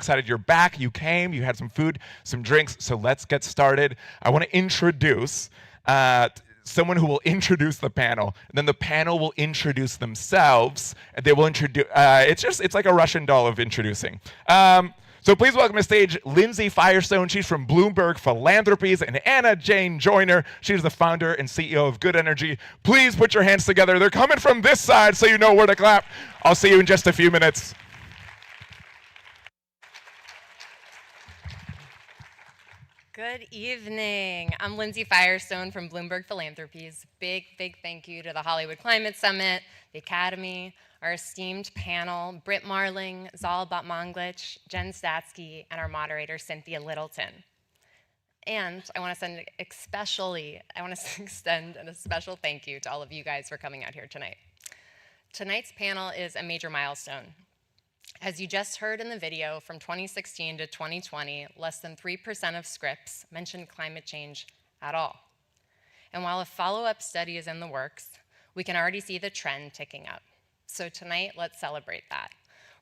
excited you're back. You came, you had some food, some drinks, so let's get started. I want to introduce someone who will introduce the panel, and then the panel will introduce themselves, and they will introduce, it's like a Russian doll of introducing. So please welcome to stage Lindsay Firestone. She's from Bloomberg Philanthropies, and Anna Jane Joyner. She's the founder and CEO of Good Energy. Please put your hands together. They're coming from this side so you know where to clap. I'll see you in just a few minutes. Good evening. I'm Lindsay Firestone from Bloomberg Philanthropies. Big thank you to the Hollywood Climate Summit, the Academy, our esteemed panel, Britt Marling, Zal Batmanglich, Jen Statsky, and our moderator, Cynthia Littleton. And I want to extend a special thank you to all of you guys for coming out here tonight. Tonight's panel is a major milestone. As you just heard in the video, from 2016 to 2020, less than 3% of scripts mentioned climate change at all. And while a follow-up study is in the works, we can already see the trend ticking up. So tonight, let's celebrate that.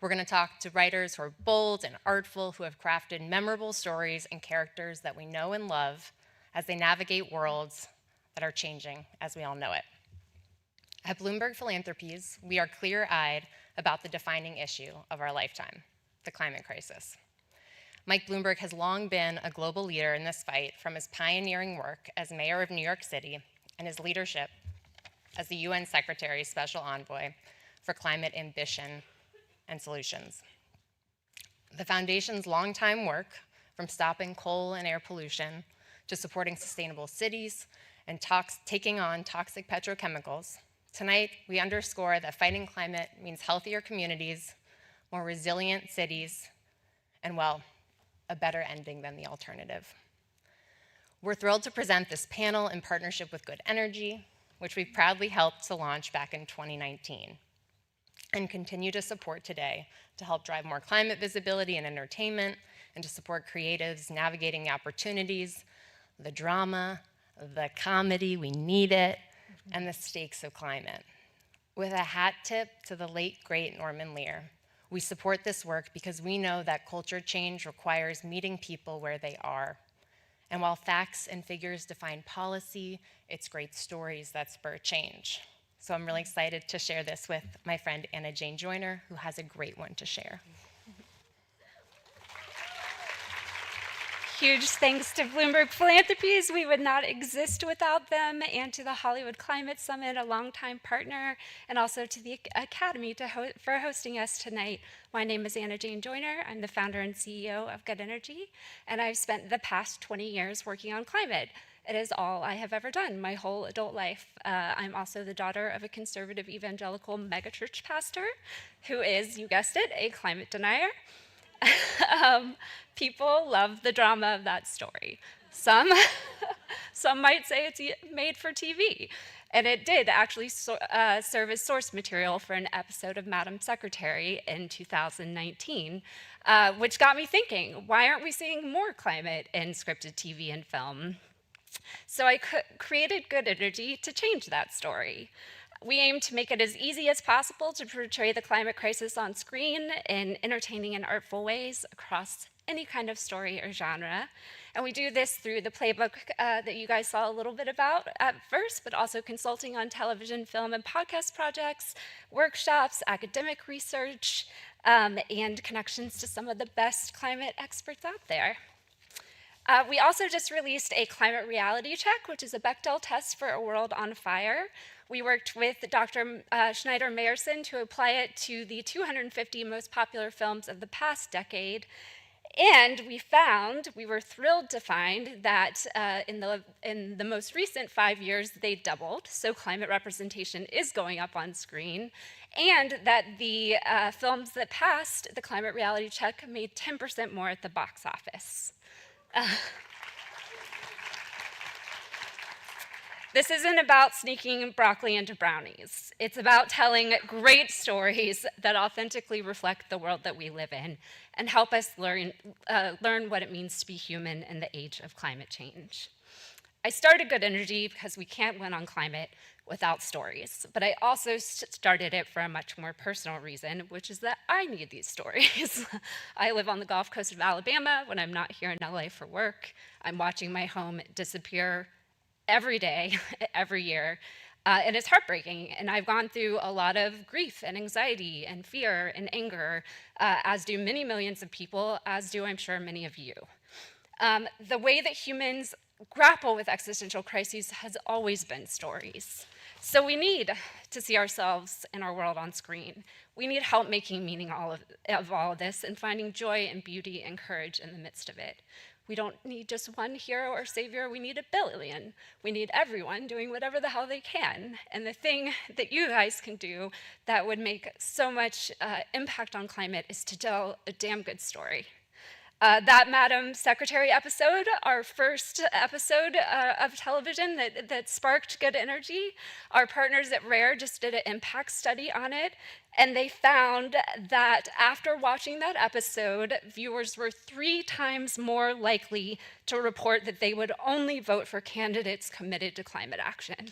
We're going to talk to writers who are bold and artful, who have crafted memorable stories and characters that we know and love as they navigate worlds that are changing as we all know it. At Bloomberg Philanthropies, we are clear-eyed about the defining issue of our lifetime, the climate crisis. Mike Bloomberg has long been a global leader in this fight, from his pioneering work as mayor of New York City and his leadership as the UN Secretary's Special Envoy for Climate Ambition and Solutions. The Foundation's longtime work, from stopping coal and air pollution to supporting sustainable cities and taking on toxic petrochemicals. Tonight, we underscore that fighting climate means healthier communities, more resilient cities, and, well, a better ending than the alternative. We're thrilled to present this panel in partnership with Good Energy, which we proudly helped to launch back in 2019, and continue to support today to help drive more climate visibility and entertainment, and to support creatives navigating the opportunities, the drama, the comedy, we need it, and the stakes of climate. With a hat tip to the late, great Norman Lear, we support this work because we know that culture change requires meeting people where they are. And while facts and figures define policy, it's great stories that spur change. So I'm really excited to share this with my friend Anna Jane Joyner, who has a great one to share. Huge thanks to Bloomberg Philanthropies. We would not exist without them, and to the Hollywood Climate Summit, a longtime partner, and also to the Academy for hosting us tonight. My name is Anna Jane Joyner. I'm the founder and CEO of Good Energy, and I've spent the past 20 years working on climate. It is all I have ever done my whole adult life. I'm also the daughter of a conservative evangelical megachurch pastor who is, you guessed it, a climate denier. People love the drama of that story. Some might say it's made for TV. And it did actually serve as source material for an episode of Madam Secretary in 2019, which got me thinking, why aren't we seeing more climate in scripted TV and film? So I created Good Energy to change that story. We aim to make it as easy as possible to portray the climate crisis on screen in entertaining and artful ways across any kind of story or genre. And we do this through the playbook that you guys saw a little bit about at first, but also consulting on television, film, and podcast projects, workshops, academic research, and connections to some of the best climate experts out there. We also just released a climate reality check, which is a Bechdel test for a world on fire. We worked with Dr. Schneider-Meyerson to apply it to the 250 most popular films of the past decade. And we were thrilled to find that in the most recent 5 years, they doubled. So climate representation is going up on screen. And that the films that passed the climate reality check made 10% more at the box office. This isn't about sneaking broccoli into brownies. It's about telling great stories that authentically reflect the world that we live in and help us learn what it means to be human in the age of climate change. I started Good Energy because we can't win on climate without stories. But I also started it for a much more personal reason, which is that I need these stories. I live on the Gulf Coast of Alabama. When I'm not here in LA for work, I'm watching my home disappear every day, every year. And it's heartbreaking. And I've gone through a lot of grief and anxiety and fear and anger, as do many millions of people, as do, I'm sure, many of you. The way that humans grapple with existential crises has always been stories. So we need to see ourselves and our world on screen. We need help making meaning of all of this and finding joy and beauty and courage in the midst of it. We don't need just one hero or savior, we need a billion. We need everyone doing whatever the hell they can. And the thing that you guys can do that would make so much impact on climate is to tell a damn good story. That Madam Secretary episode, our first episode of television that sparked good energy, our partners at Rare just did an impact study on it, and they found that after watching that episode, viewers were 3 times more likely to report that they would only vote for candidates committed to climate action.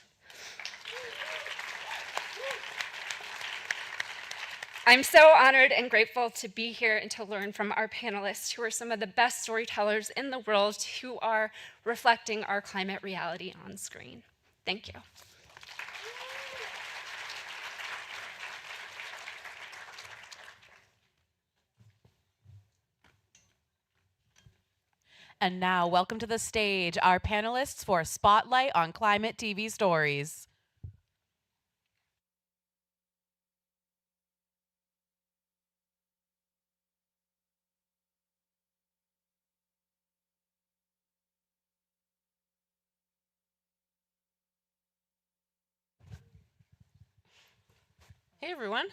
I'm so honored and grateful to be here and to learn from our panelists, who are some of the best storytellers in the world, who are reflecting our climate reality on screen. Thank you. And now, welcome to the stage our panelists for Spotlight on Climate TV Stories. Hey everyone.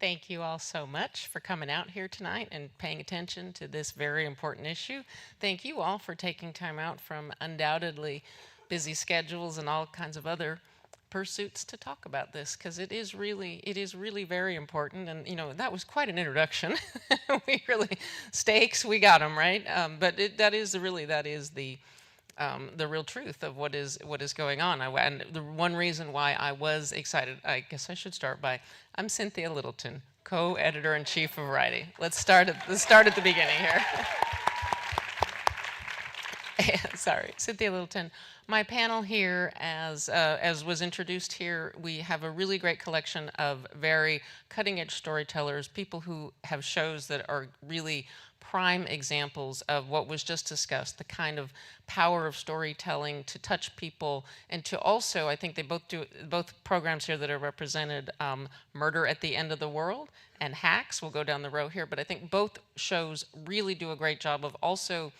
Thank you all so much for coming out here tonight and paying attention to this very important issue. Thank you all for taking time out from undoubtedly busy schedules and all kinds of other pursuits to talk about this, because it is really very important. And you know, that was quite an introduction. Stakes, we got them right. But that is the real truth of what is going on. And the one reason why I was excited, I guess I should start by, I'm Cynthia Littleton, co-editor-in-chief of Variety. Let's start at the beginning here. Sorry, Cynthia Littleton. My panel here, as was introduced here, we have a really great collection of very cutting-edge storytellers, people who have shows that are really prime examples of what was just discussed, the kind of power of storytelling to touch people, and to also, I think they both programs here that are represented, Murder at the End of the World and Hacks, we'll go down the row here, but I think both shows really do a great job of also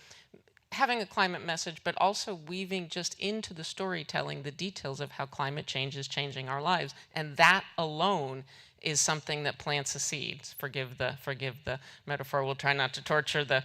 having a climate message, but also weaving just into the storytelling the details of how climate change is changing our lives. And that alone is something that plants a seed. Forgive the metaphor. We'll try not to torture the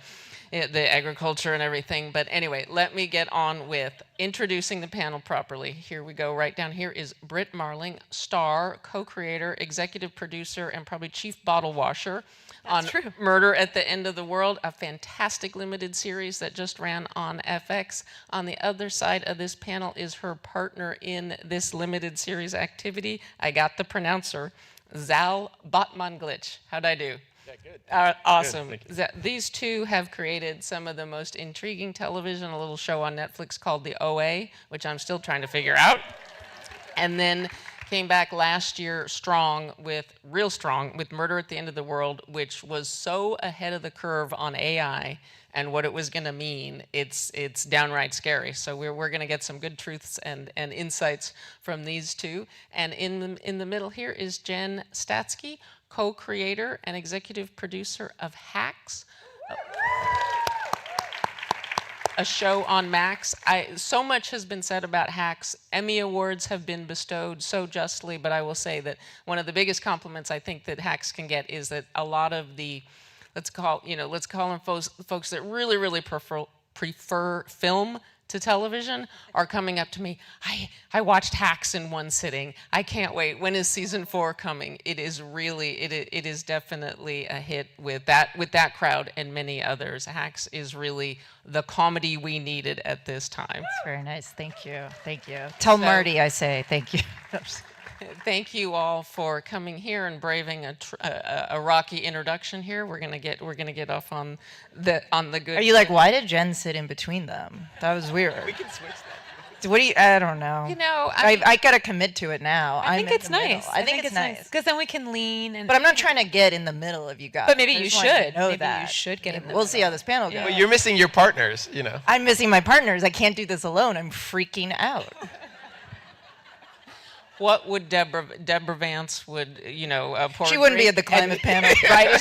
agriculture and everything. But anyway, let me get on with introducing the panel properly. Here we go. Right down here is Britt Marling, star, co-creator, executive producer, and probably chief bottle washer on Murder at the End of the World, a fantastic limited series that just ran on FX. On the other side of this panel is her partner in this limited series activity. I got the pronouncer, Zal Batmanglitch. How'd I do? Yeah, good. Awesome. Good, these two have created some of the most intriguing television, a little show on Netflix called The OA, which I'm still trying to figure out. And then came back last year real strong with Murder at the End of the World, which was so ahead of the curve on AI and what it was going to mean. It's downright scary. So we're going to get some good truths and insights from these two. And in the middle here is Jen Statsky, co-creator and executive producer of Hacks, a show on Max. So much has been said about Hacks. Emmy Awards have been bestowed so justly, but I will say that one of the biggest compliments I think that Hacks can get is that a lot of the, let's call them folks that really prefer film to television are coming up to me. I watched Hacks in one sitting. I can't wait. When is season 4 coming? It is really, it is definitely a hit with that crowd and many others. Hacks is really the comedy we needed at this time. That's very nice. Thank you. Thank you. Tell Marty I say thank you. Thank you all for coming here and braving a rocky introduction here. We're gonna get off on the good. Are you like, why did Jen sit in between them? That was weird. We can switch that. What do you? I don't know. You know, I gotta commit to it now. I think I'm it's in the middle. nice. I think it's nice. because then we can lean and. But I'm not trying to get in the middle of you guys. But maybe I you just want you to should. know Maybe that. you should get in the We'll see how this panel goes. But you're missing your partners, you know. I'm missing my partners. I can't do this alone. I'm freaking out. what would Deborah Vance would pour She a wouldn't be drink at the climate panel. right?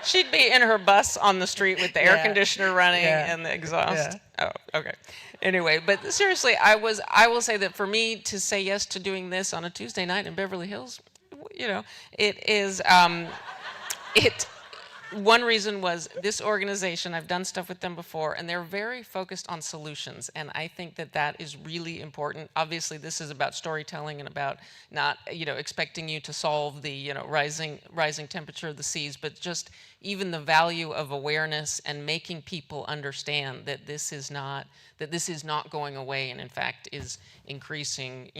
She'd be in her bus on the street with the air Yeah. conditioner running Yeah. and the exhaust. Yeah. Oh, okay. Anyway, but seriously, I will say that for me to say yes to doing this on a Tuesday night in Beverly Hills, it is one reason was this organization. I've done stuff with them before, and they're very focused on solutions, and I think that is really important. Obviously, this is about storytelling and about not expecting you to solve the rising temperature of the seas, but just even the value of awareness and making people understand that this is not going away, and in fact is increasing,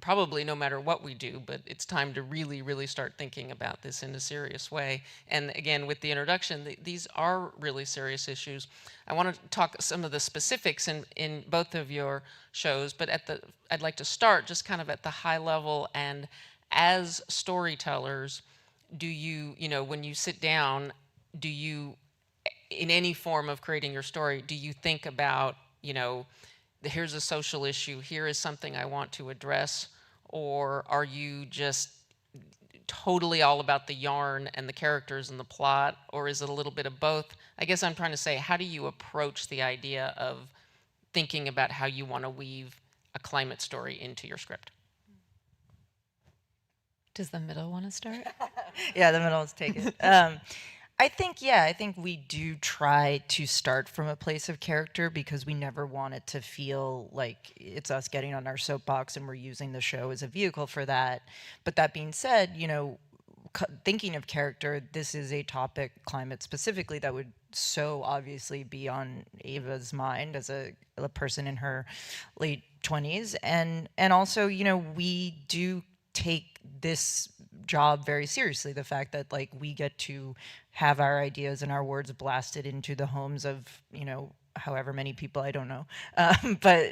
probably no matter what we do, but it's time to really, really start thinking about this in a serious way. And again, with the introduction, these are really serious issues. I want to talk some of the specifics in both of your shows, but I'd like to start just kind of at the high level. And as storytellers, do you, when you sit down, do you, in any form of creating your story, do you think about, here's a social issue, here is something I want to address, or are you just totally all about the yarn and the characters and the plot, or is it a little bit of both? I guess I'm trying to say, how do you approach the idea of thinking about how you want to weave a climate story into your script? Does the middle want to start? Yeah, the middle is taken. I think we do try to start from a place of character because we never want it to feel like it's us getting on our soapbox and we're using the show as a vehicle for that. But that being said, thinking of character, this is a topic, climate specifically, that would so obviously be on Ava's mind as a person in her late 20s. And also, we do take this job very seriously, the fact that we get to have our ideas and our words blasted into the homes of however many people, I don't know, but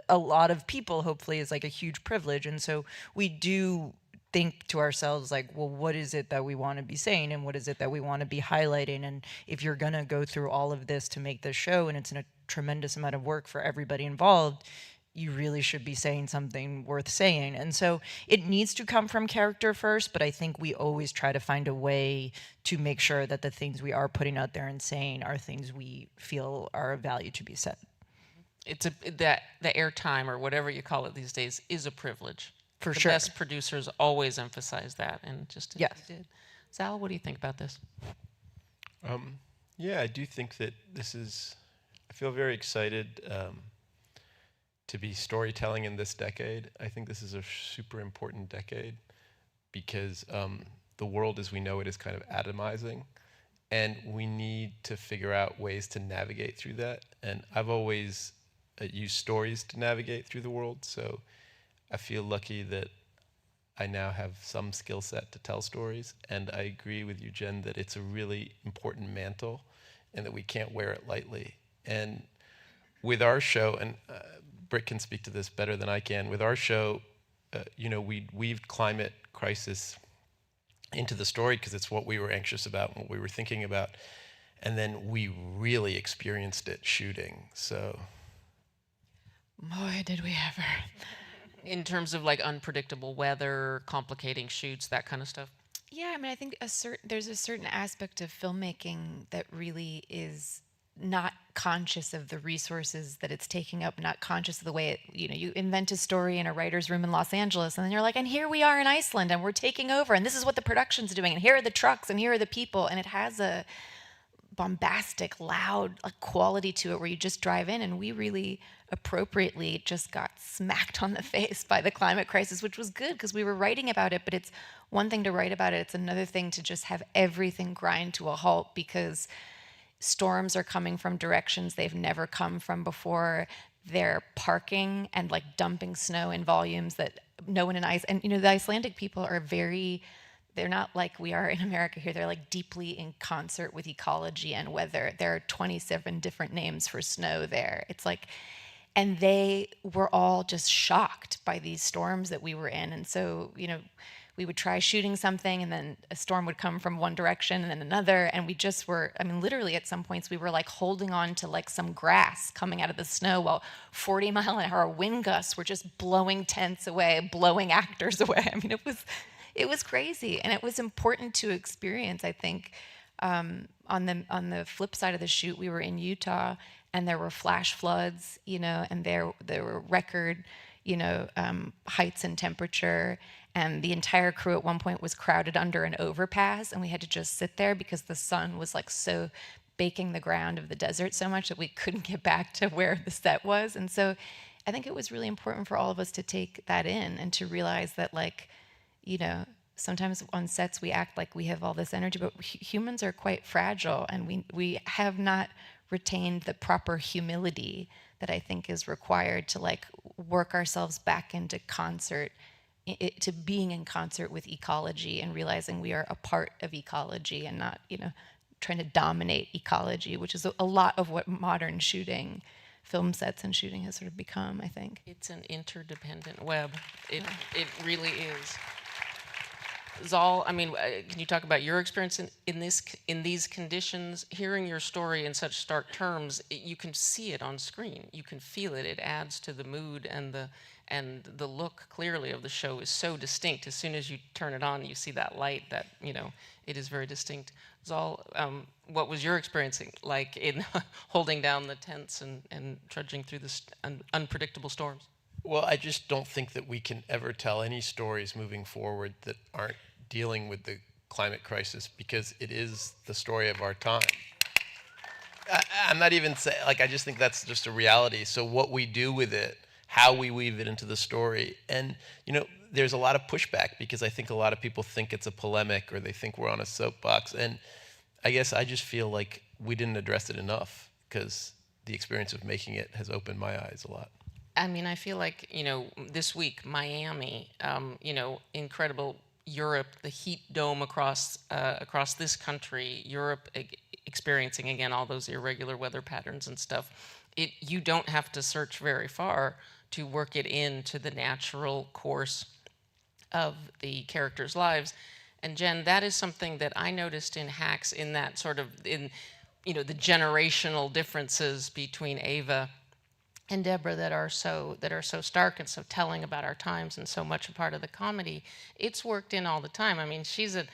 a lot of people hopefully is a huge privilege. And so we do think to ourselves well, what is it that we want to be saying and what is it that we want to be highlighting? And if you're gonna go through all of this to make this show, and it's a tremendous amount of work for everybody involved, you really should be saying something worth saying. And so it needs to come from character first, but I think we always try to find a way to make sure that the things we are putting out there and saying are things we feel are of value to be said. It's that the airtime, or whatever you call it these days, is a privilege. For the sure. best producers always emphasize that, and just as Yes. you did. Zal, what do you think about this? Yeah, I do think that I feel very excited to be storytelling in this decade. I think this is a super important decade because the world as we know it is kind of atomizing, and we need to figure out ways to navigate through that. And I've always used stories to navigate through the world, so I feel lucky that I now have some skill set to tell stories. And I agree with you, Jen, that it's a really important mantle and that we can't wear it lightly. And with our show, and Britt can speak to this better than I can, with our show, we weaved climate crisis into the story because it's what we were anxious about and what we were thinking about. And then we really experienced it shooting, so. Boy, did we ever. In terms of unpredictable weather, complicating shoots, that kind of stuff? Yeah, I think there's a certain aspect of filmmaking that really is not conscious of the resources that it's taking up, not conscious of the way it, you invent a story in a writer's room in Los Angeles, and then you're like, and here we are in Iceland, and we're taking over, and this is what the production's doing, and here are the trucks, and here are the people, and it has a bombastic, loud quality to it where you just drive in, and we really appropriately just got smacked on the face by the climate crisis, which was good because we were writing about it. But it's one thing to write about it, it's another thing to just have everything grind to a halt because storms are coming from directions they've never come from before. They're parking and like dumping snow in volumes that no one in and the Icelandic people are they're not like we are in America here. They're like deeply in concert with ecology and weather. There are 27 different names for snow there. It's like, and they were all just shocked by these storms that we were in. And so, we would try shooting something and then a storm would come from one direction and then another. And we just were, literally at some points we were like holding on to like some grass coming out of the snow while 40-mile-an-hour wind gusts were just blowing tents away, blowing actors away. It was crazy, and it was important to experience. I think on the flip side of the shoot, we were in Utah, and there were flash floods, and there were record, heights in temperature, and the entire crew at one point was crowded under an overpass, and we had to just sit there because the sun was like so baking the ground of the desert so much that we couldn't get back to where the set was. And so I think it was really important for all of us to take that in and to realize that, like, sometimes on sets we act like we have all this energy, but humans are quite fragile, and we have not retained the proper humility that I think is required to like work ourselves back into concert, to being in concert with ecology and realizing we are a part of ecology and not, trying to dominate ecology, which is a lot of what modern film sets and shooting has sort of become, I think. It's an interdependent web. It really is. Zal, can you talk about your experience in these conditions? Hearing your story in such stark terms, you can see it on screen. You can feel it. It adds to the mood, and the look clearly of the show is so distinct. As soon as you turn it on, you see that light. That it is very distinct. Zal, what was your experience like in holding down the tents and trudging through this unpredictable storms? Well, I just don't think that we can ever tell any stories moving forward that aren't dealing with the climate crisis, because it is the story of our time. I'm not even saying, I just think that's just a reality. So what we do with it, how we weave it into the story, and, there's a lot of pushback because I think a lot of people think it's a polemic or they think we're on a soapbox. And I guess I just feel like we didn't address it enough because the experience of making it has opened my eyes a lot. I feel like, this week, Miami, incredible Europe, the heat dome across this country, Europe experiencing, again, all those irregular weather patterns and stuff. You don't have to search very far to work it into the natural course of the characters' lives. And Jen, that is something that I noticed in Hacks, in that sort of, the generational differences between Ava and Deborah that are so stark and so telling about our times and so much a part of the comedy. It's worked in all the time. She's an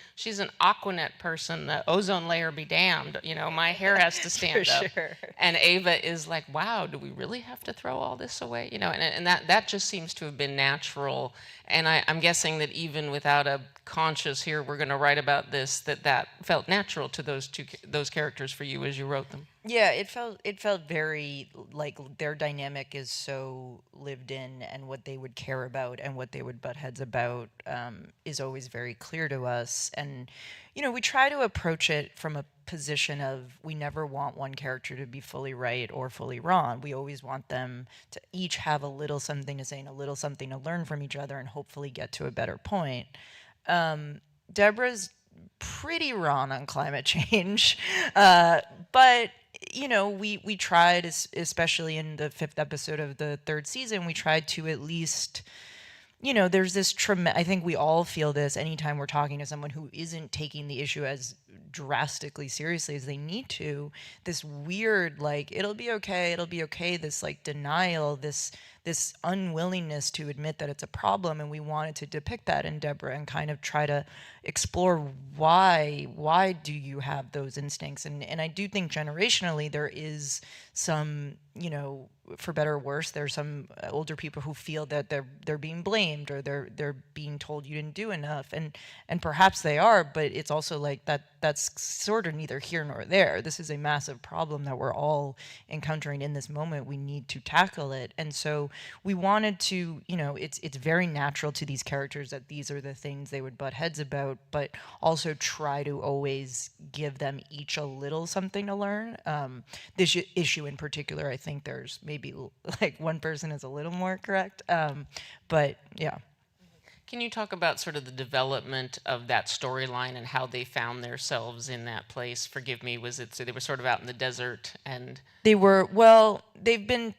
Aquanet person. The ozone layer be damned. My hair has to stand up. Sure. And Ava is like, wow, do we really have to throw all this away? And that just seems to have been natural. And I'm guessing that even without a conscious here, we're going to write about this, that felt natural to those characters for you as you wrote them. Yeah, it felt very like their dynamic is so lived in, and what they would care about and what they would butt heads about is always very clear to us. And we try to approach it from a position of, we never want one character to be fully right or fully wrong. We always want them to each have a little something to say and a little something to learn from each other and hopefully get to a better point. Deborah's pretty wrong on climate change, but we tried, especially in the 5th episode of the 3rd season, we tried to at least, there's this I think we all feel this anytime we're talking to someone who isn't taking the issue as drastically seriously as they need to, this weird, it'll be okay, this denial, this this unwillingness to admit that it's a problem, and we wanted to depict that in Deborah and kind of try to explore why do you have those instincts. And I do think generationally there is some, you know, for better or worse, there's some older people who feel that they're being blamed, or they're being told you didn't do enough, and perhaps they are, but it's also like that's sort of neither here nor there. This is a massive problem that we're all encountering in this moment. We need to tackle it. And so we wanted to, you know, it's very natural to these characters that these are the things they would butt heads about, but also try to always give them each a little something to learn. This issue in particular, I think there's maybe like one person is a little more correct, but yeah. Can you talk about sort of the development of that storyline and how they found themselves in that place? Forgive me, was it so they were sort of out in the desert and they were, well, they've been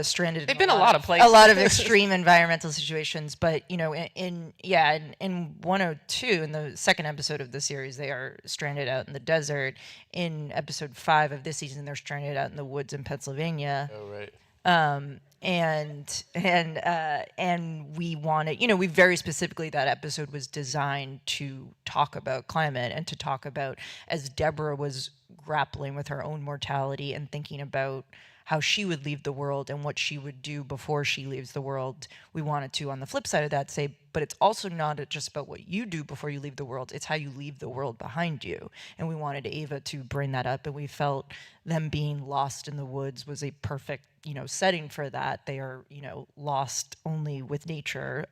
stranded. They've been a lot of places, a lot of extreme environmental situations. But you know, in 102, in the second episode of the series, they are stranded out in the desert. In episode 5 of this season, they're stranded out in the woods in Pennsylvania. Oh, right. And we wanted, you know, we very specifically, that episode was designed to talk about climate and to talk about, as Deborah was grappling with her own mortality and thinking about how she would leave the world and what she would do before she leaves the world. We wanted to, on the flip side of that, say, but it's also not just about what you do before you leave the world, it's how you leave the world behind you. And we wanted Ava to bring that up, and we felt them being lost in the woods was a perfect, you know, setting for that. They are, you know, lost only with nature.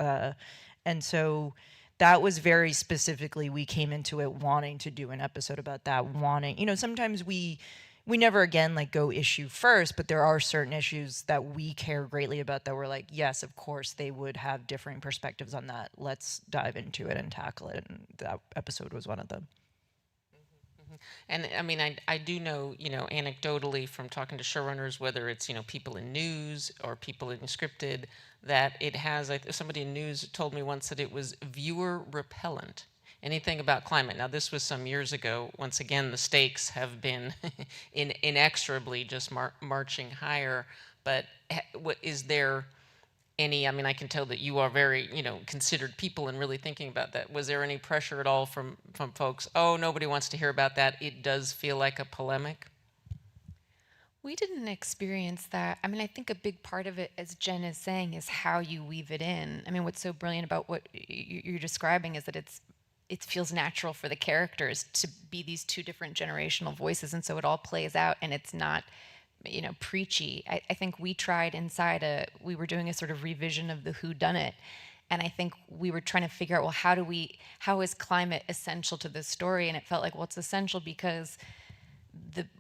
And so that was very specifically, we came into it wanting to do an episode about that, wanting, you know, sometimes we never again like go issue first, but there are certain issues that we care greatly about that we're like, yes, of course they would have differing perspectives on that. Let's dive into it and tackle it. And that episode was one of them. And I mean, I do know, you know, anecdotally from talking to showrunners, whether it's, you know, people in news or people in scripted, that it has, like somebody in news told me once that it was viewer repellent. Anything about climate. Now, this was some years ago. Once again, the stakes have been inexorably just marching higher. But what is there any, I mean, I can tell that you are very, you know, considered people and really thinking about that. Was there any pressure at all from folks? Oh, nobody wants to hear about that. It does feel like a polemic. We didn't experience that. I mean, I think a big part of it, as Jen is saying, is how you weave it in. I mean, what's so brilliant about what you're describing is that it feels natural for the characters to be these two different generational voices, and so it all plays out, and it's not, you know, preachy. I think we tried we were doing a sort of revision of the whodunit, and I think we were trying to figure out, well, how is climate essential to this story? And it felt like, well, it's essential because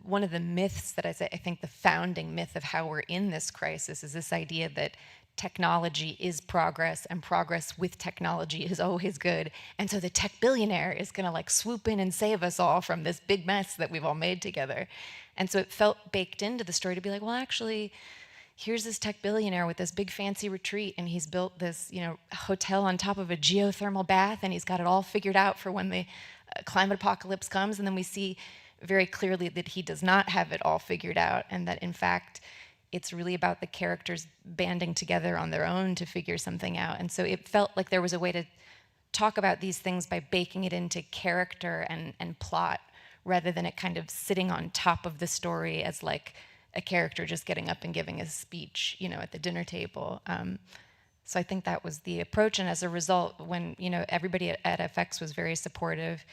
one of the myths that I think the founding myth of how we're in this crisis is this idea that technology is progress, and progress with technology is always good. And so the tech billionaire is going to like swoop in and save us all from this big mess that we've all made together. And so it felt baked into the story to be like, well, actually, here's this tech billionaire with this big fancy retreat, and he's built this, you know, hotel on top of a geothermal bath, and he's got it all figured out for when the climate apocalypse comes. And then we see very clearly that he does not have it all figured out, and that in fact, it's really about the characters banding together on their own to figure something out. And so it felt like there was a way to talk about these things by baking it into character and plot, rather than it kind of sitting on top of the story as like a character just getting up and giving a speech, you know, at the dinner table. So I think that was the approach. And as a result, when, you know, everybody at FX was very supportive.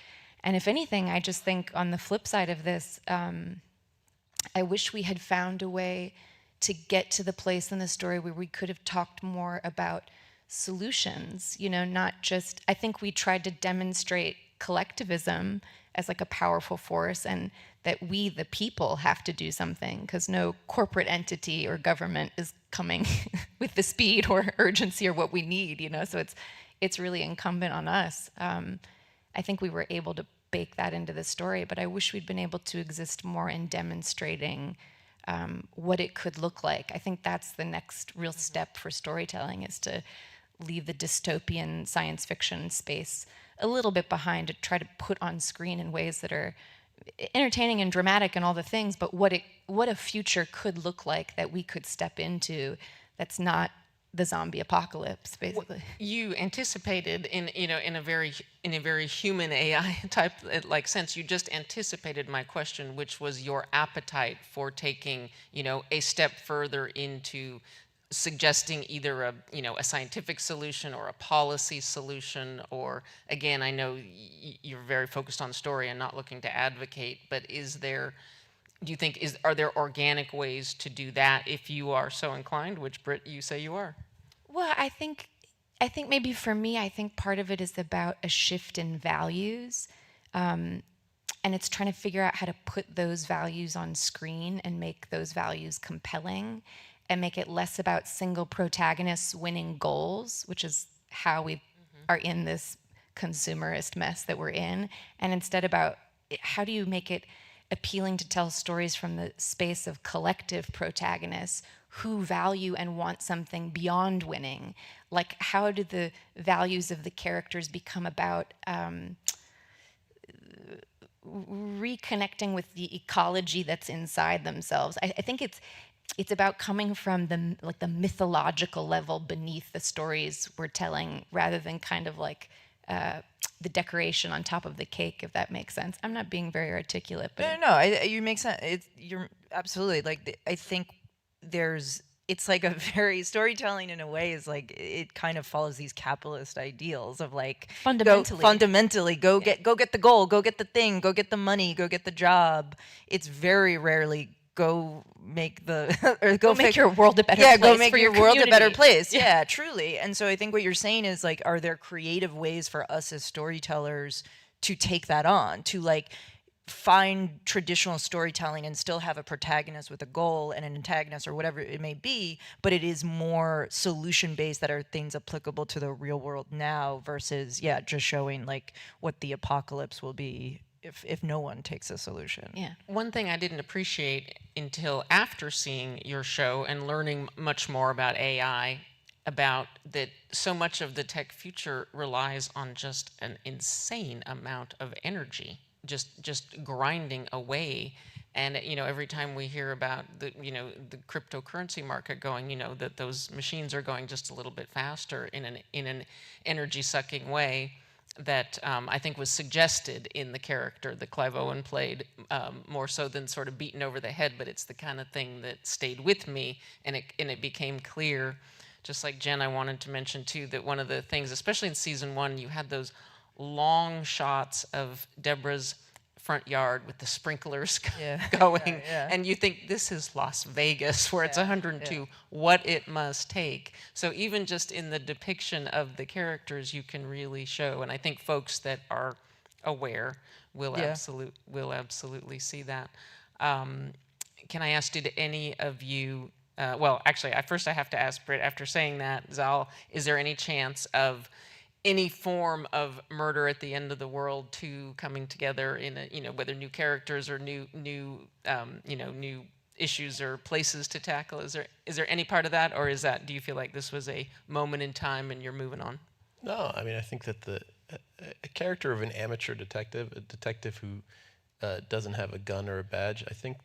And if anything, I just think on the flip side of this, I wish we had found a way to get to the place in the story where we could have talked more about solutions, you know, not just, I think we tried to demonstrate collectivism as like a powerful force, and that we, the people, have to do something, because no corporate entity or government is coming with the speed or urgency or what we need, you know, so it's really incumbent on us. I think we were able to bake that into the story, but I wish we'd been able to exist more in demonstrating what it could look like. I think that's the next real step for storytelling, is to leave the dystopian science fiction space a little bit behind, to try to put on screen in ways that are entertaining and dramatic and all the things, but what a future could look like that we could step into that's not the zombie apocalypse, basically. You anticipated in a very human AI type like sense. You just anticipated my question, which was your appetite for taking a step further into suggesting either a scientific solution or a policy solution, or again, I know you're very focused on story and not looking to advocate, but do you think are there organic ways to do that if you are so inclined, which Britt, you say you are? Well, I think maybe for me, I think part of it is about a shift in values. And it's trying to figure out how to put those values on screen and make those values compelling and make it less about single protagonists winning goals, which is how we are in this consumerist mess that we're in, and instead about how do you make it appealing to tell stories from the space of collective protagonists who value and want something beyond winning. Like, how do the values of the characters become about reconnecting with the ecology that's inside themselves? I think it's about coming from the mythological level beneath the stories we're telling, rather than kind of like the decoration on top of the cake, if that makes sense. I'm not being very articulate, but You make sense. You're absolutely I think it's like a very storytelling in a way is like it kind of follows these capitalist ideals of like fundamentally go get the goal, go get the thing, go get the money, go get the job. It's very rarely go make the or go make your world a better place. Go make for your world a better community. place. Yeah, truly. And so I think what you're saying is like, are there creative ways for us as storytellers to take that on, to like find traditional storytelling and still have a protagonist with a goal and an antagonist or whatever it may be, but it is more solution based, that are things applicable to the real world now versus just showing like what the apocalypse will be if no one takes a solution. Yeah. One thing I didn't appreciate until after seeing your show and learning much more about AI, about that so much of the tech future relies on just an insane amount of energy, just grinding away. And every time we hear about the cryptocurrency market going, that those machines are going just a little bit faster in an energy sucking way, that I think was suggested in the character that Clive Owen played, more so than sort of beaten over the head. But it's the kind of thing that stayed with me, and it became clear. Just like Jen, I wanted to mention too that one of the things, especially in season 1, you had those long shots of Deborah's front yard with the sprinklers going, and you think this is Las Vegas where it's 102, what it must take. So even just in the depiction of the characters, you can really show, and I think folks that are aware will absolutely see that. Can I ask, did any of you, well, actually, first I have to ask Britt, after saying that, Zal, is there any chance of any form of murder at the end of the world 2 coming together in a, whether new characters or new issues or places to tackle? Is there any part of that, or do you feel like this was a moment in time and you're moving on? No, I mean, I think that a character of an amateur detective, a detective who doesn't have a gun or a badge, I think,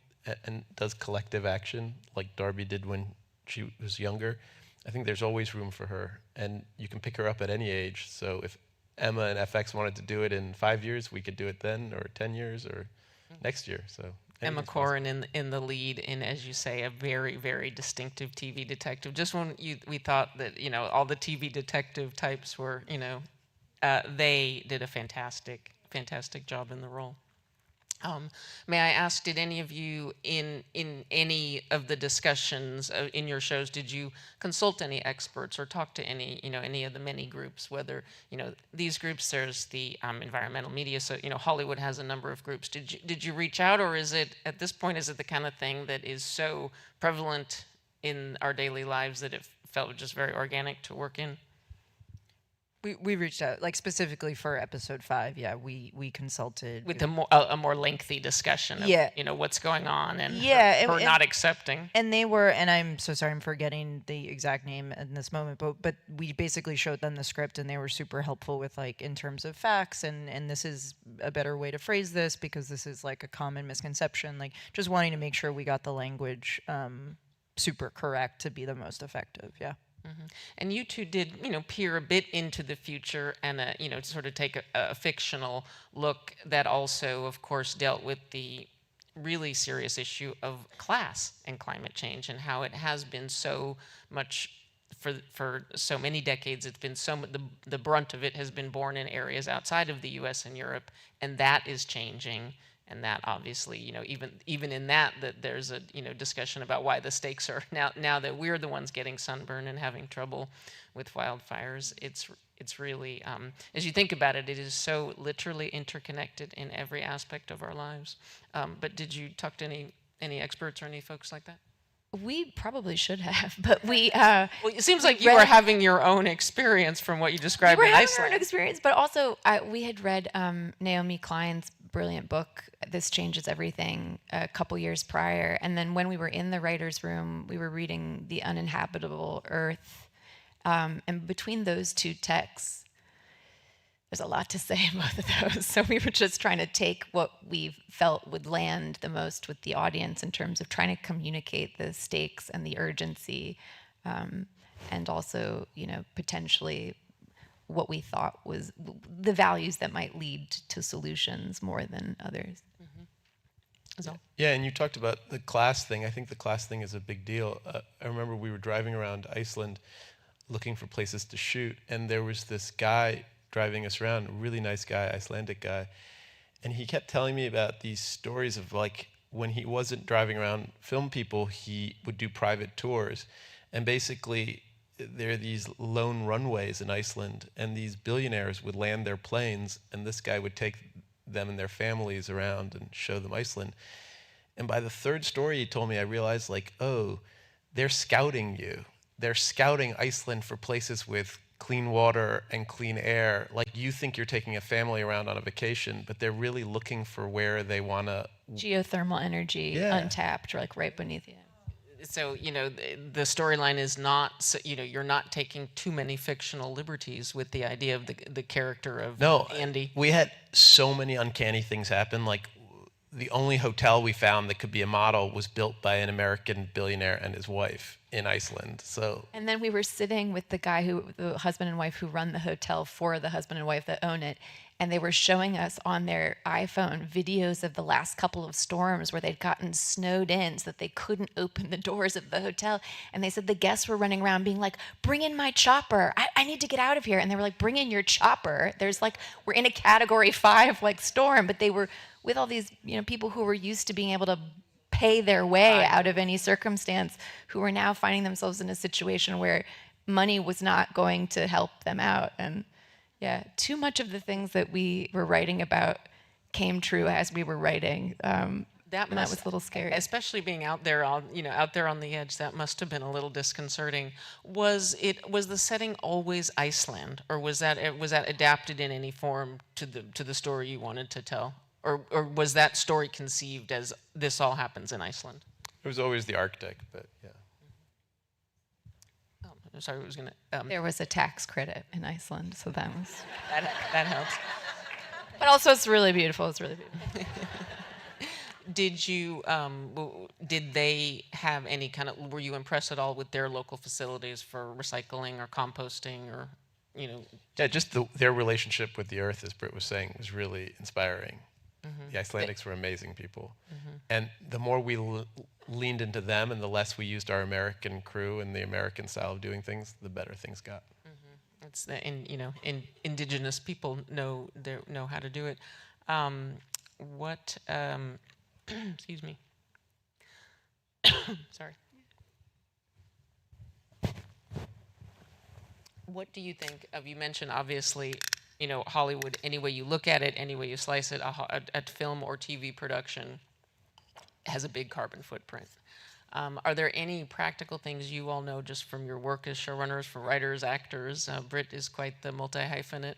and does collective action like Darby did when she was younger, I think there's always room for her, and you can pick her up at any age. So if Emma and FX wanted to do it in 5 years, we could do it then, or 10 years, or next year. So Emma Corrin in the lead, in, as you say, a very, very distinctive TV detective. Just when we thought that all the TV detective types were, they did a fantastic job in the role. May I ask, did any of you in any of the discussions in your shows, did you consult any experts or talk to any of the many groups, whether, these groups, there's the environmental media, so, Hollywood has a number of groups. Did you reach out, or is it, at this point, is it the kind of thing that is so prevalent in our daily lives that it felt just very organic to work in? We reached out, like specifically for episode 5. Yeah, we consulted with a more lengthy discussion of what's going on and her not accepting. And they were, and I'm so sorry, I'm forgetting the exact name in this moment, but we basically showed them the script, and they were super helpful with like in terms of facts and this is a better way to phrase this because this is like a common misconception, like just wanting to make sure we got the language super correct to be the most effective. Yeah. And you two did, peer a bit into the future and, sort of take a fictional look that also, of course, dealt with the really serious issue of class and climate change and how it has been so much for so many decades. It's been the brunt of it has been borne in areas outside of the U.S. and Europe, and that is changing. And that obviously, even in that there's a discussion about why the stakes are now that we're the ones getting sunburn and having trouble with wildfires. It's really, as you think about it, it is so literally interconnected in every aspect of our lives. But did you talk to any experts or any folks like that? We probably should have, but we. Well, it seems like you were having your own experience from what you described we were in having Iceland. our own experience, but also we had read Naomi Klein's brilliant book, This Changes Everything, a couple years prior. And then when we were in the writer's room, we were reading The Uninhabitable Earth. And between those two texts, there's a lot to say in both of those. So we were just trying to take what we felt would land the most with the audience in terms of trying to communicate the stakes and the urgency, and also, potentially what we thought was the values that might lead to solutions more than others. Yeah, and you talked about the class thing. I think the class thing is a big deal. I remember we were driving around Iceland looking for places to shoot, and there was this guy driving us around, a really nice guy, Icelandic guy, and he kept telling me about these stories of like when he wasn't driving around film people, he would do private tours, and basically there are these lone runways in Iceland, and these billionaires would land their planes, and this guy would take them and their families around and show them Iceland. And by the third story he told me, I realized like, oh, they're scouting you. They're scouting Iceland for places with clean water and clean air. Like you think you're taking a family around on a vacation, but they're really looking for where they want to. Geothermal energy, untapped, like right beneath you. So, the storyline is not, you're not taking too many fictional liberties with the idea of the character of Andy. We had so many uncanny things happen. Like the only hotel we found that could be a model was built by an American billionaire and his wife in Iceland. So. And then we were sitting with the husband and wife who run the hotel for the husband and wife that own it. And they were showing us on their iPhone videos of the last couple of storms where they'd gotten snowed in so that they couldn't open the doors of the hotel. And they said the guests were running around being like, bring in my chopper. I need to get out of here. And they were like, bring in your chopper. We're in a category 5 storm, but they were with all these, people who were used to being able to pay their way out of any circumstance, who were now finding themselves in a situation where money was not going to help them out. And yeah, too much of the things that we were writing about came true as we were writing. That was a little scary. Especially being out there on the edge, that must have been a little disconcerting. Was the setting always Iceland, or was that adapted in any form to the story you wanted to tell? Or was that story conceived as this all happens in Iceland? It was always the Arctic, but yeah. I'm sorry, I was going to... There was a tax credit in Iceland, so that was... that helps. But also it's really beautiful. It's really beautiful. Did they have any kind of... Were you impressed at all with their local facilities for recycling or composting or, Yeah, just their relationship with the earth, as Britt was saying, was really inspiring. The Icelandics were amazing people. And the more we leaned into them and the less we used our American crew and the American style of doing things, the better things got. It's indigenous people know how to do it. Excuse me. Sorry. What do you think of, you mentioned obviously, Hollywood, any way you look at it, any way you slice it, a film or TV production has a big carbon footprint. Are there any practical things you all know just from your work as showrunners, for writers, actors? Britt is quite the multi-hyphenate.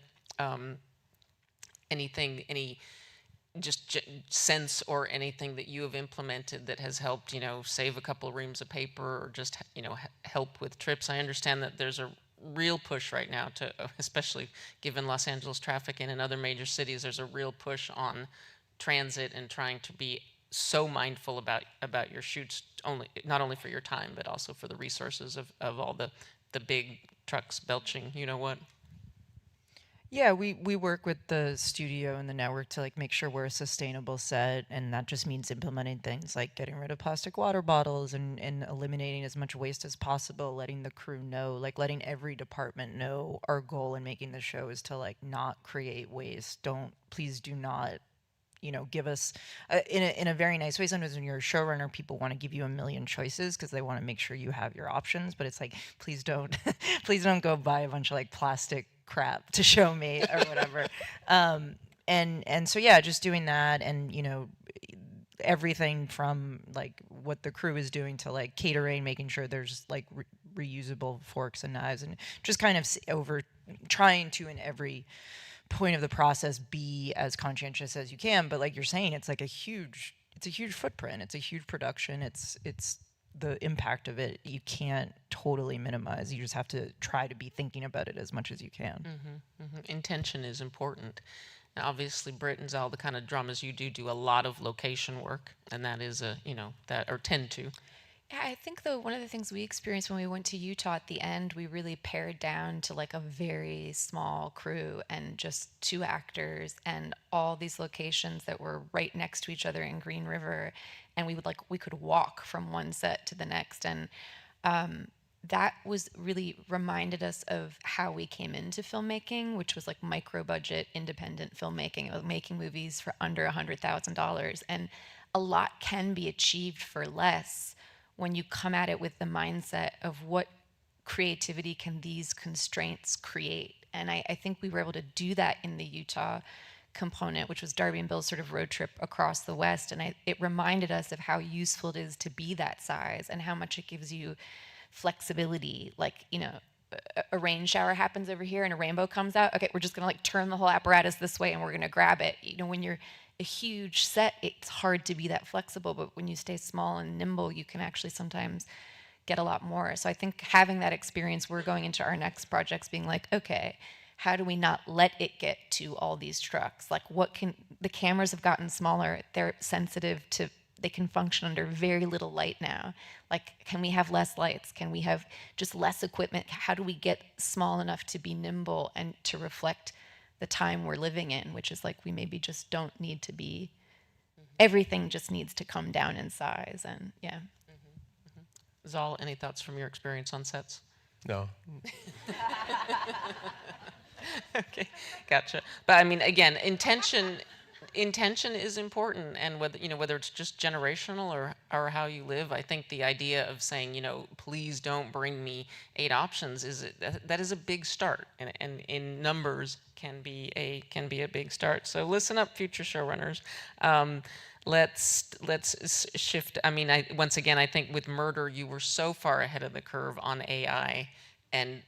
Any just sense or anything that you have implemented that has helped, save a couple of reams of paper or just, help with trips? I understand that there's a real push right now to, especially given Los Angeles traffic and in other major cities, there's a real push on transit and trying to be so mindful about your shoots, not only for your time, but also for the resources of all the big trucks belching, you know what? Yeah, we work with the studio and the network to like make sure we're a sustainable set, and that just means implementing things like getting rid of plastic water bottles and eliminating as much waste as possible, letting the crew know, like letting every department know our goal in making the show is to like not create waste. Please do not, give us in a very nice way. Sometimes when you're a showrunner, people want to give you a million choices because they want to make sure you have your options. But it's like, please don't, please don't go buy a bunch of like plastic crap to show me or whatever. And so yeah, just doing that, and everything from like what the crew is doing to like catering, making sure there's like reusable forks and knives, and just kind of over trying to in every point of the process be as conscientious as you can. But like you're saying, it's like it's a huge footprint, it's a huge production, it's the impact of it you can't totally minimize. You just have to try to be thinking about it as much as you can. Intention is important. Now, obviously, Britt and Zal, the kind of dramas you do a lot of location work, and that is that, or tend to. Yeah, I think though one of the things we experienced when we went to Utah at the end, we really pared down to like a very small crew and just 2 actors and all these locations that were right next to each other in Green River, and we could walk from one set to the next, and that was really reminded us of how we came into filmmaking, which was like micro budget independent filmmaking, like making movies for under $100,000, and a lot can be achieved for less when you come at it with the mindset of what creativity can these constraints create. And I think we were able to do that in the Utah component, which was Darby and Bill's sort of road trip across the West. And it reminded us of how useful it is to be that size and how much it gives you flexibility. Like, a rain shower happens over here and a rainbow comes out. Okay, we're just gonna like turn the whole apparatus this way and we're gonna grab it. When you're a huge set, it's hard to be that flexible, but when you stay small and nimble, you can actually sometimes get a lot more. So I think having that experience, we're going into our next projects being like, okay, how do we not let it get to all these trucks? Like the cameras have gotten smaller, they're sensitive to, they can function under very little light now. Like, can we have less lights? Can we have just less equipment? How do we get small enough to be nimble and to reflect the time we're living in, which is like we maybe just don't need to be, everything just needs to come down in size. And yeah. Zal, any thoughts from your experience on sets? No. Okay, gotcha. But I mean, again, intention is important, and whether it's just generational or how you live. I think the idea of saying, please don't bring me 8 options that is a big start, and in numbers can be a big start. So listen up, future showrunners. Let's shift. I mean, once again, I think with Murder, you were so far ahead of the curve on AI, and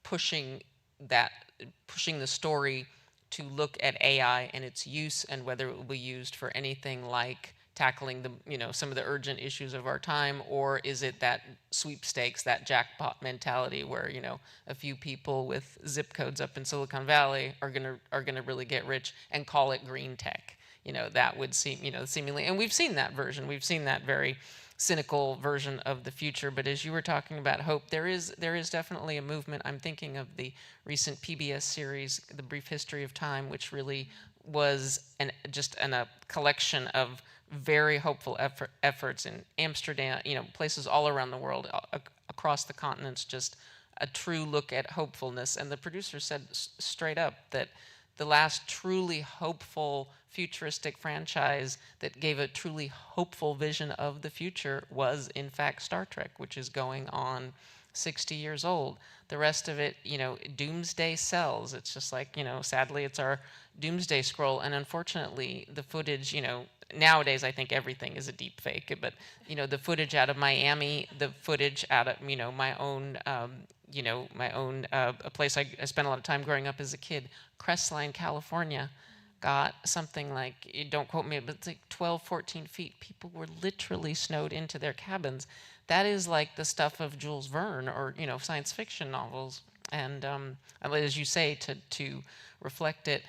pushing the story to look at AI and its use and whether it will be used for anything like tackling some of the urgent issues of our time, or is it that sweepstakes, that jackpot mentality where a few people with zip codes up in Silicon Valley are gonna really get rich and call it green tech. That would seem seemingly, and we've seen that version. We've seen that very cynical version of the future. But as you were talking about hope, there is definitely a movement. I'm thinking of the recent PBS series, The Brief History of Time, which really was a collection of very hopeful efforts in Amsterdam, places all around the world, across the continents, just a true look at hopefulness. And the producer said straight up that the last truly hopeful futuristic franchise that gave a truly hopeful vision of the future was, in fact, Star Trek, which is going on 60 years old. The rest of it, doomsday sells. It's just like, sadly, it's our doomsday scroll. And unfortunately, the footage, nowadays I think everything is a deep fake. But, the footage out of Miami, the footage out of, my own a place I spent a lot of time growing up as a kid, Crestline, California, got something like, don't quote me, but it's like 12, 14 feet. People were literally snowed into their cabins. That is like the stuff of Jules Verne or, science fiction novels. And as you say, to reflect it,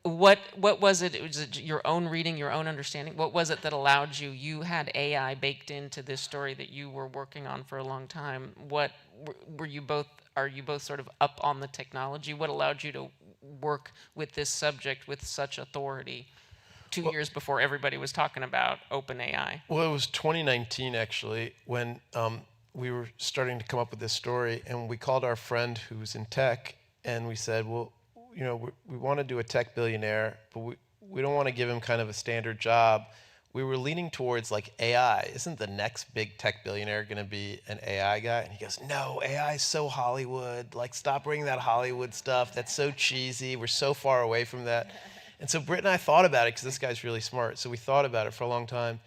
What was it? Was it your own reading, your own understanding? What was it that allowed you? You had AI baked into this story that you were working on for a long time. What were you both? Are you both sort of up on the technology? What allowed you to work with this subject with such authority 2 years before everybody was talking about open AI? Well, it was 2019 actually when we were starting to come up with this story, and we called our friend who's in tech, and we said, well, you know, we want to do a tech billionaire, but we don't want to give him kind of a standard job. We were leaning towards like AI. Isn't the next big tech billionaire going to be an AI guy? And he goes, no, AI is so Hollywood. Like, stop bringing that Hollywood stuff. That's so cheesy. We're so far away from that. And so Britt and I thought about it because this guy's really smart. So we thought about it for a long time.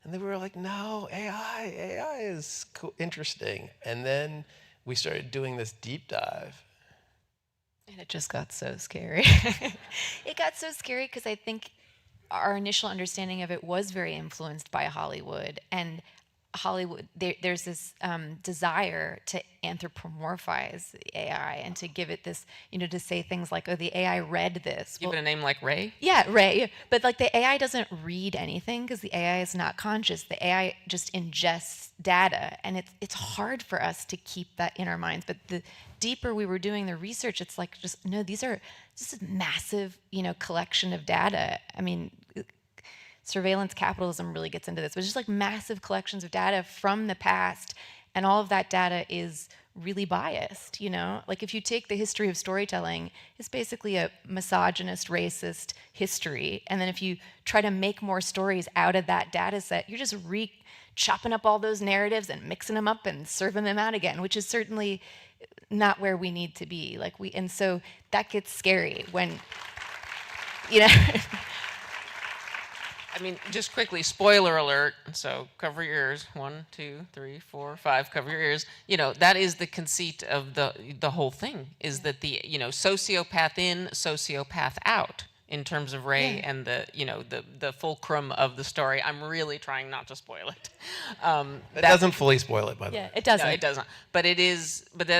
And then we were like, no, AI is cool, interesting. And then we started doing this deep dive. And it just got so scary. It got so scary because I think our initial understanding of it was very influenced by Hollywood. And Hollywood, there's this desire to anthropomorphize the AI and to give it this, you know, to say things like, oh, the AI read this. Give it a name like Ray? Yeah, Ray. But like the AI doesn't read anything because the AI is not conscious. The AI just ingests data. And it's hard for us to keep that in our minds. But the deeper we were doing the research, it's like just, no, these are just a massive, you know, collection of data. I mean, surveillance capitalism really gets into this, but just like massive collections of data from the past, and all of that data is really biased, you know? Like if you take the history of storytelling, it's basically a misogynist, racist history, and then if you try to make more stories out of that data set, you're just chopping up all those narratives and mixing them up and serving them out again, which is certainly not where we need to be. And so that gets scary when, you know. I mean, just quickly, spoiler alert. So cover your ears. 1, 2, 3, 4, 5. Cover your ears. You know, that is the conceit of the whole thing. Is that the, you know, sociopath in, sociopath out in terms of Ray and the, you know, the fulcrum of the story. I'm really trying not to spoil it. That doesn't fully spoil it, by the way. It doesn't. No, it doesn't. But that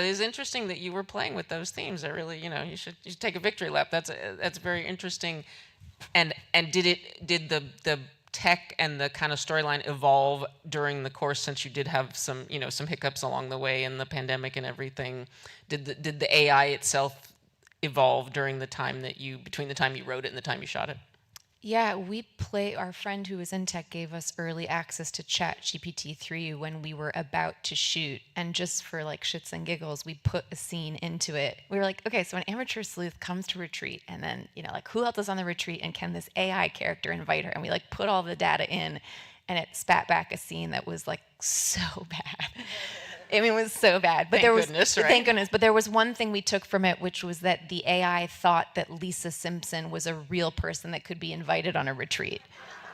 is interesting that you were playing with those themes. I really, you know, you should take a victory lap. That's very interesting. And did the tech and the kind of storyline evolve during the course, since you did have some, you know, some hiccups along the way and the pandemic and everything? Did the AI itself evolve during the time between the time you wrote it and the time you shot it? Yeah, our friend who was in tech gave us early access to ChatGPT-3 when we were about to shoot. And just for like shits and giggles, we put a scene into it. We were like, okay, so an amateur sleuth comes to retreat, and then, you know, like who else is on the retreat, and can this AI character invite her? And we like put all the data in, and it spat back a scene that was like so bad. I mean, it was so bad. But thank goodness. But there was one thing we took from it, which was that the AI thought that Lisa Simpson was a real person that could be invited on a retreat.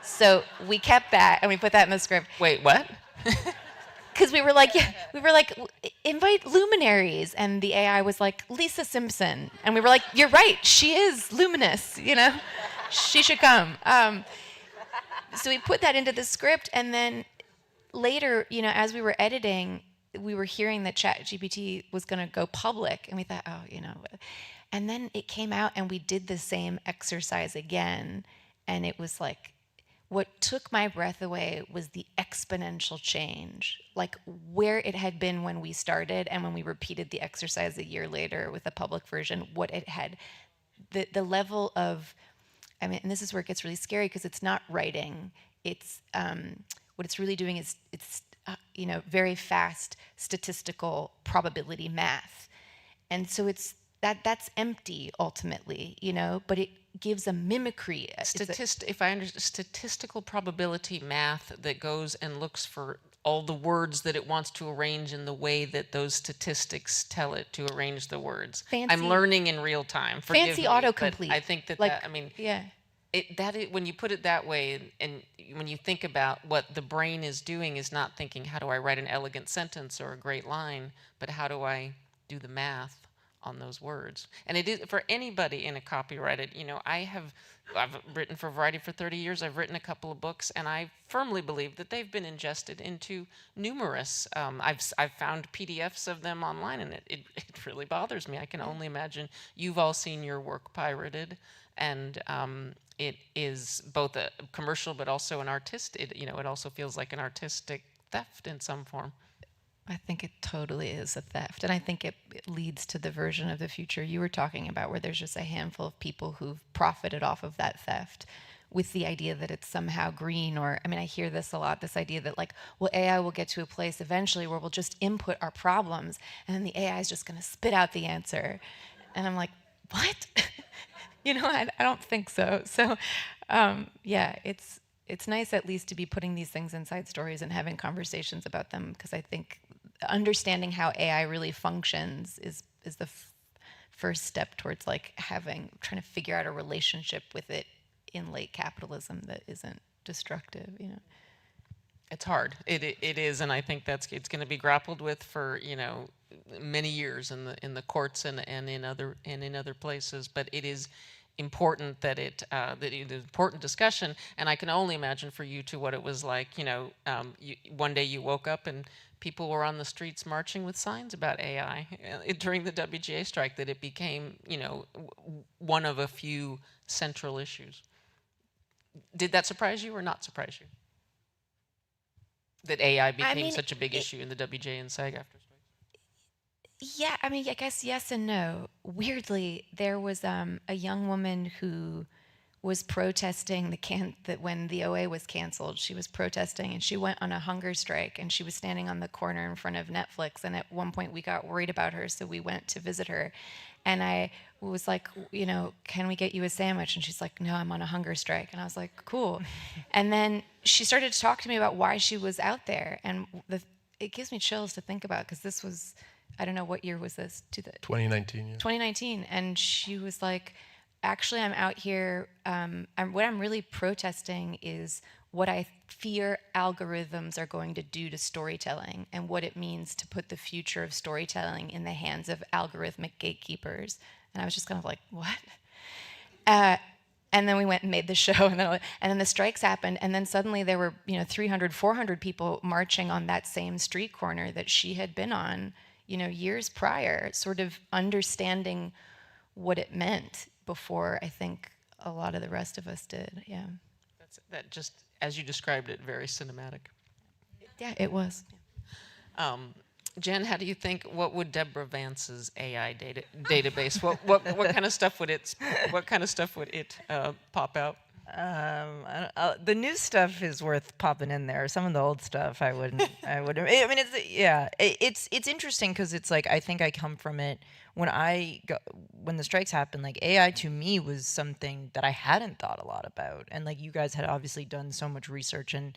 So we kept that and we put that in the script. Wait, what? Because we were like, invite luminaries, and the AI was like, Lisa Simpson, and we were like, you're right, she is luminous, you know, she should come. So we put that into the script, and then later, you know, as we were editing, we were hearing that ChatGPT was going to go public, and we thought, oh, you know, and then it came out, and we did the same exercise again, and it was like, what took my breath away was the exponential change, like where it had been when we started and when we repeated the exercise a year later with the public version, what it had, the level of, I mean, and this is where it gets really scary because it's not writing, it's, what it's really doing is it's, you know, very fast statistical probability math. And so that's empty ultimately, you know, but it gives a mimicry. If I understand, statistical probability math that goes and looks for all the words that it wants to arrange in the way that those statistics tell it to arrange the words. I'm learning in real time. Fancy autocomplete. I think that, like, I mean, yeah. When you put it that way, and when you think about what the brain is doing, is not thinking, how do I write an elegant sentence or a great line, but how do I do the math on those words. And it is for anybody in a copyrighted, I've written for Variety for 30 years. I've written a couple of books, and I firmly believe that they've been ingested into numerous. I've found PDFs of them online, and it really bothers me. I can only imagine you've all seen your work pirated, and it is both a commercial but also an it also feels like an artistic theft in some form. I think it totally is a theft. And I think it leads to the version of the future you were talking about, where there's just a handful of people who've profited off of that theft with the idea that it's somehow green. Or, I mean, I hear this a lot, this idea that like, well, AI will get to a place eventually where we'll just input our problems and then the AI is just going to spit out the answer. And I'm like, what? I don't think so. So, yeah, it's nice at least to be putting these things inside stories and having conversations about them, because I think understanding how AI really functions is the first step towards like trying to figure out a relationship with it in late capitalism that isn't destructive. It's hard. It is, and I think it's going to be grappled with for many years in the courts and in other places. But it is important that it is important discussion, and I can only imagine for you two what it was like. One day you woke up and people were on the streets marching with signs about AI during the WGA strike. That it became one of a few central issues. Did that surprise you or not surprise you? That AI became such a big issue in the WGA and SAG after strikes? Yeah, I mean, I guess yes and no. Weirdly, there was a young woman who was protesting that when the OA was canceled, she was protesting and she went on a hunger strike and she was standing on the corner in front of Netflix. And at one point we got worried about her, so we went to visit her. And I was like, can we get you a sandwich? And she's like, no, I'm on a hunger strike. And I was like, cool. And then she started to talk to me about why she was out there. And it gives me chills to think about, because this was, I don't know, what year was this? 2019, yeah. 2019. And she was like, actually, I'm out here, what I'm really protesting is what I fear algorithms are going to do to storytelling and what it means to put the future of storytelling in the hands of algorithmic gatekeepers. And I was just kind of like, what? And then we went and made the show, and then the strikes happened, and then suddenly there were 300, 400 people marching on that same street corner that she had been on years prior, sort of understanding what it meant before I think a lot of the rest of us did. Yeah. That just, as you described it, very cinematic. Yeah, it was. Jen, how do you think? What would Deborah Vance's AI database? What kind of stuff would it? What kind of stuff would it pop out? The new stuff is worth popping in there. Some of the old stuff I wouldn't. I mean, it's interesting because it's like I think I come from it when the strikes happened. Like AI to me was something that I hadn't thought a lot about, and like you guys had obviously done so much research and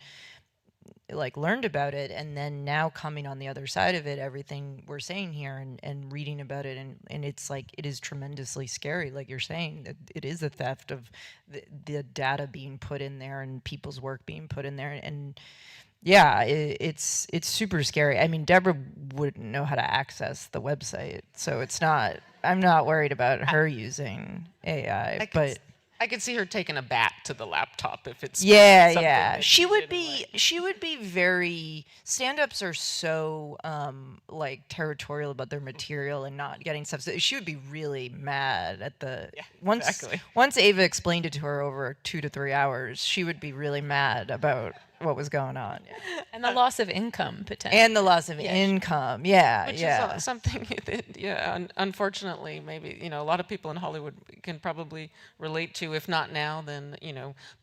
like learned about it, and then now coming on the other side of it, everything we're saying here and reading about it, and it's like it is tremendously scary, like you're saying. It is a theft of the data being put in there and people's work being put in there, and yeah, it's super scary. I mean, Deborah wouldn't know how to access the website, so I'm not worried about her using AI, but I could see her taking a bat to the laptop if it's yeah. She would be very. Stand-ups are so like territorial about their material and not getting stuff. So she would be really mad at the once Ava explained it to her over 2 to 3 hours. She would be really mad about what was going on. Yeah. And the loss of income potentially. And the loss of income. Yeah, which is something that, unfortunately, maybe a lot of people in Hollywood can probably relate to. If not now, then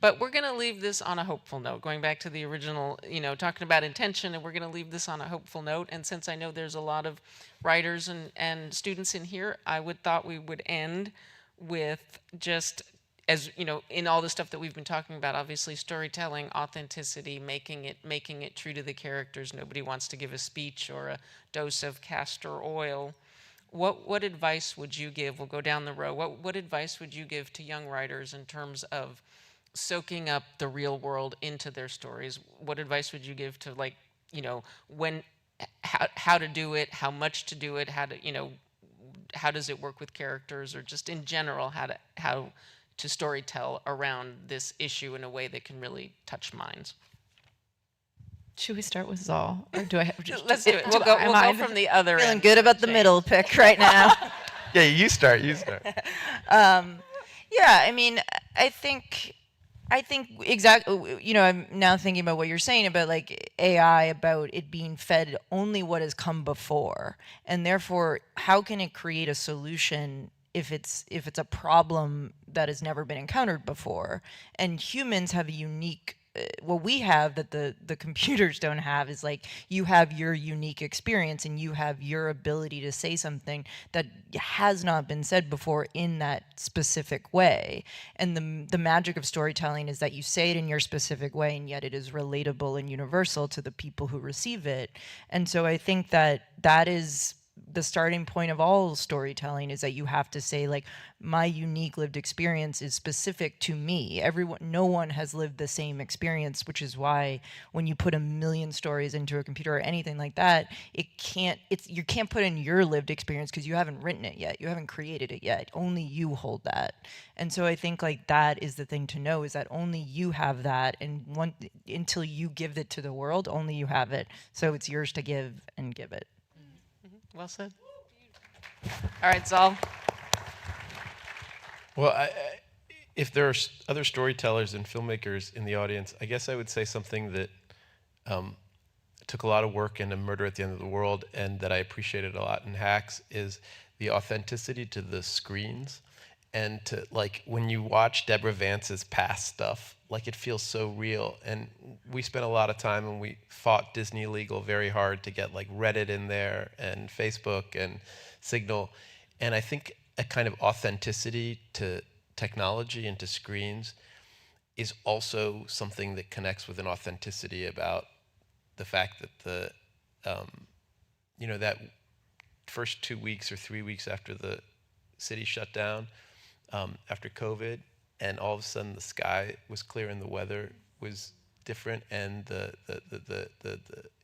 But we're going to leave this on a hopeful note. Going back to the original, talking about intention, and we're going to leave this on a hopeful note. And since I know there's a lot of writers and students in here, I thought we would end with just, as in all the stuff that we've been talking about, obviously storytelling, authenticity, making it true to the characters. Nobody wants to give a speech or a dose of castor oil. What advice would you give? We'll go down the row. What advice would you give to young writers in terms of soaking up the real world into their stories? What advice would you give to how to do it, how much to do it, how to how does it work with characters, or just in general how to storytell around this issue in a way that can really touch minds? Should we start with Zal, or do I have? Let's do it. We'll go from the other Feeling end. good about the middle pick right now. Yeah, you start. You start. Yeah, I mean, I think exactly. You know, I'm now thinking about what you're saying about like AI, about it being fed only what has come before, and therefore, how can it create a solution if it's a problem that has never been encountered before? And humans have a unique what we have that the computers don't have is like you have your unique experience and you have your ability to say something that has not been said before in that specific way. And the magic of storytelling is that you say it in your specific way, and yet it is relatable and universal to the people who receive it. And so I think that is the starting point of all storytelling, is that you have to say, like, my unique lived experience is specific to me. No one has lived the same experience, which is why when you put 1 million stories into a computer or anything like that, you can't put in your lived experience because you haven't written it yet. You haven't created it yet. Only you hold that. And so I think like that is the thing to know, is that only you have that, and until you give it to the world, only you have it. So it's yours to give and give it. Well said. All right, Zal. Well, if there are other storytellers and filmmakers in the audience, I guess I would say something that took a lot of work in A Murder at the End of the World, and that I appreciated a lot in Hacks, is the authenticity to the screens. And to, like, when you watch Deborah Vance's past stuff, like, it feels so real. And we spent a lot of time, and we fought Disney Legal very hard to get like Reddit in there and Facebook and Signal. And I think a kind of authenticity to technology and to screens is also something that connects with an authenticity about the fact that that first 2 weeks or 3 weeks after the city shut down, after COVID, and all of a sudden the sky was clear and the weather was different, and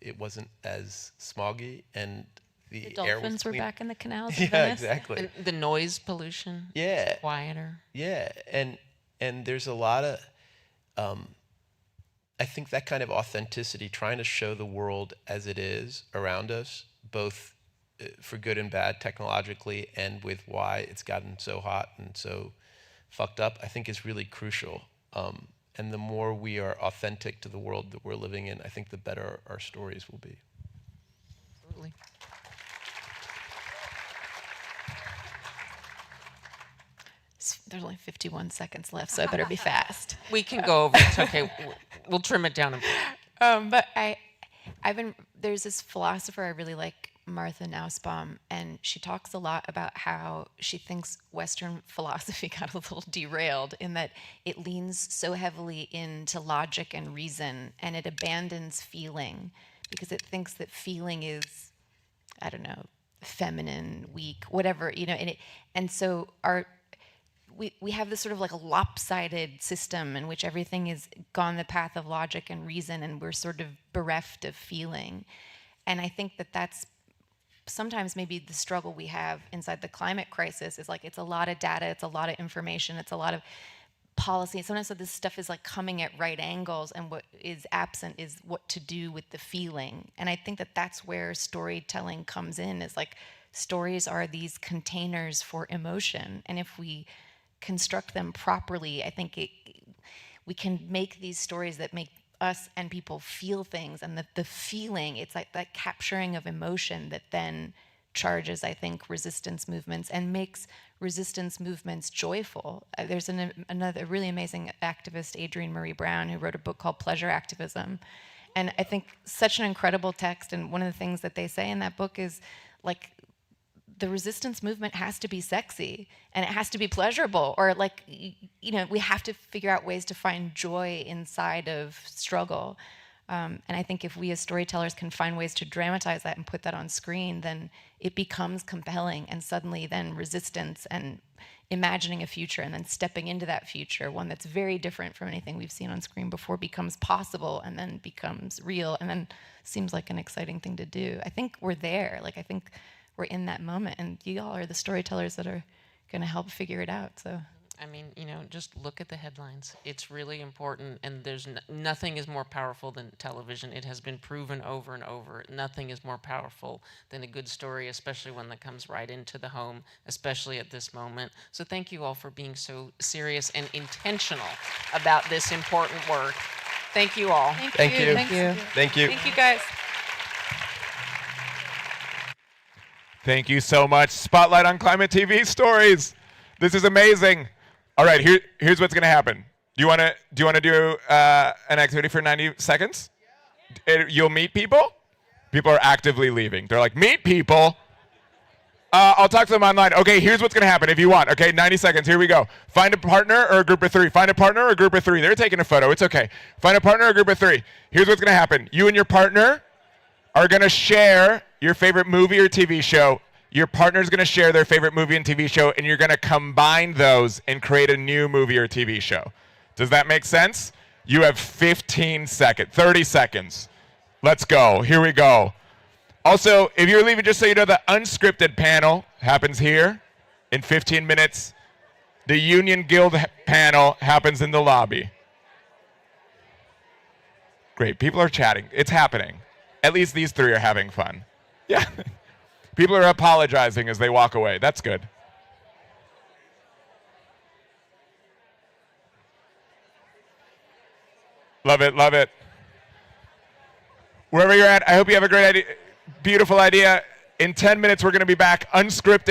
it wasn't as smoggy, and the air was dolphins were clean. back in the canals of Yeah, Venice. exactly. And the noise pollution. Yeah. Is quieter. Yeah, and there's a lot of, I think that kind of authenticity, trying to show the world as it is around us, both for good and bad technologically, and with why it's gotten so hot and so fucked up, I think is really crucial. And the more we are authentic to the world that we're living in, I think the better our stories will be. Absolutely. There's only 51 seconds left, so I better be fast. We can go over. It's okay. We'll trim it down. But there's this philosopher I really like, Martha Nussbaum, and she talks a lot about how she thinks Western philosophy got a little derailed in that it leans so heavily into logic and reason, and it abandons feeling because it thinks that feeling is, I don't know, feminine, weak, whatever, and so we have this sort of like a lopsided system in which everything is gone the path of logic and reason, and we're sort of bereft of feeling. And I think that that's sometimes maybe the struggle we have inside the climate crisis, is like it's a lot of data, it's a lot of information, it's a lot of policy. Sometimes this stuff is like coming at right angles, and what is absent is what to do with the feeling. And I think that that's where storytelling comes in, is like stories are these containers for emotion. And if we construct them properly, I think we can make these stories that make us and people feel things, and the feeling, it's like that capturing of emotion that then charges, I think, resistance movements and makes resistance movements joyful. There's another really amazing activist, Adrienne Marie Brown, who wrote a book called Pleasure Activism. And I think such an incredible text, and one of the things that they say in that book is like, the resistance movement has to be sexy and it has to be pleasurable, or like, we have to figure out ways to find joy inside of struggle. And I think if we as storytellers can find ways to dramatize that and put that on screen, then it becomes compelling, and suddenly then resistance and imagining a future and then stepping into that future, one that's very different from anything we've seen on screen before, becomes possible and then becomes real, and then seems like an exciting thing to do. I think we're there. Like, I think we're in that moment, and you all are the storytellers that are going to help figure it out. So. I mean, you know, just look at the headlines. It's really important, and there's nothing is more powerful than television. It has been proven over and over. Nothing is more powerful than a good story, especially one that comes right into the home, especially at this moment. So thank you all for being so serious and intentional about this important work. Thank you all. Thank you. Thank you. Thank you. Thank you, guys. Thank you so much. Spotlight on Climate TV Stories. This is amazing. All right, here's what's gonna happen. Do you wanna do an activity for 90 seconds? You'll meet people. People are actively leaving. They're like, meet people. I'll talk to them online. Okay, here's what's gonna happen if you want. Okay, 90 seconds. Here we go. Find a partner or a group of 3. Find a partner or a group of 3. They're taking a photo. It's okay. Find a partner or a group of 3. Here's what's gonna happen. You and your partner are gonna share your favorite movie or TV show. Your partner's going to share their favorite movie and TV show, and you're going to combine those and create a new movie or TV show. Does that make sense? You have 15 seconds, 30 seconds. Let's go. Here we go. Also, if you're leaving, just so you know, the unscripted panel happens here in 15 minutes. The Union Guild panel happens in the lobby. Great. People are chatting. It's happening. At least these 3 are having fun. Yeah. People are apologizing as they walk away. That's good. Love it, love it. Wherever you're at, I hope you have a great idea, beautiful idea. In 10 minutes, we're going to be back unscripted.